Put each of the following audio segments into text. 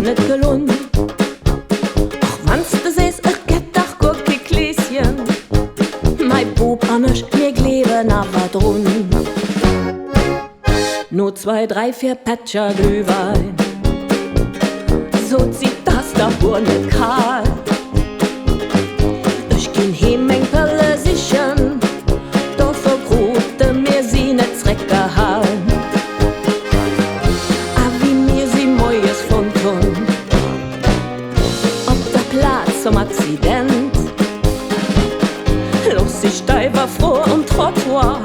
net gelungen. Auch wann's das ist, ich get doch gut gekläschen. Mein Bub an ich, mir gleben aber drun. Nur 2, 3, 4 Pätscher Glühwein. So zieht das da wohl nicht kalt. Ich geh heim eng Pelle sichern, doch vergrute mir sie net Zweck gehalten. A wie mir sie Neues von tun. Ob der Platz zum Accident. Los, ich steifer froh und Trottoir,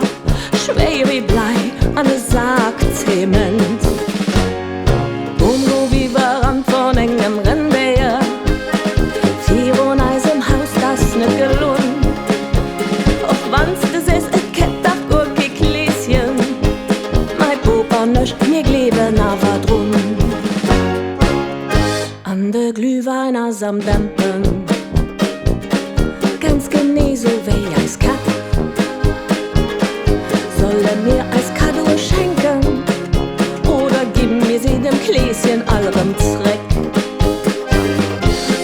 schwer wie Blei an der Sarg Zement. Bungo wie Rand von engem Rennwehr, 4 und Eis im Haus, das nicht gelungen. Auch wann's das ist, ich kenn doch gut gekläschen. Mein Papa nicht, mir gleben aber drum. An der Glühweiner sam Dämpen, ganz genauso wie als Kat. Soll mir als Kado schenken oder gib mir sie dem Gläschen allerem Zweck?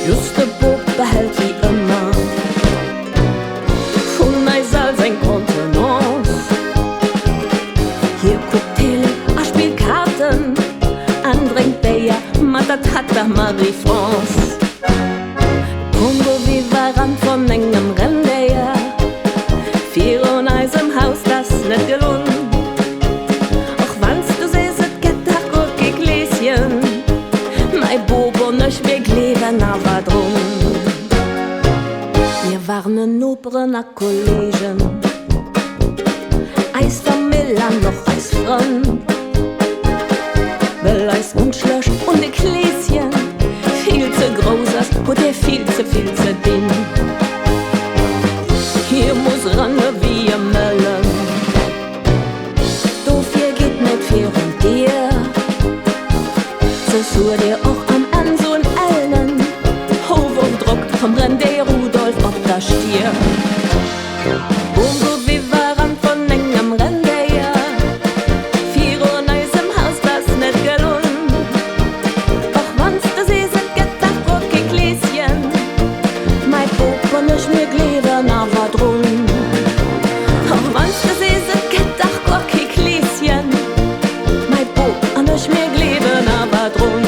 Just der Bub behält wie immer von meis als ein Kontenance. Hier guckt Tele, spielt Karten, andringt Bayer, Matat hat da Marie-France. Bungo wie Rand von engem Rennwehr, 4 und Eis im Haus, das nicht gelungen. Auch wann's du siehst, es geht doch gut gekläschen. Mein Bub und ich, wir gleben aber drum. Wir waren nobrener Kollegen, Eis von Milan noch als Freund. Weil Eis unschlösch und die Gläschen viel zu groß ist und der viel zu dünn. Hier muss ran wie ein Melon. Du viel geht nicht viel und dir. So suhr dir auch am Ende so ein Ellen. Hof und Druck, kommt renn der Rudolf auf der Stier. Bungo wie Rand von engem Rennwehr, 4 und Eis im Haus, das nicht gelungen. Auch wann's das ist, es geht doch gut gekläschen. Mein Bub und ich, mir gleben aber drum. Auch wann's das ist, es geht doch gut gekläschen. Mein Bub und ich, mir gleben aber drum.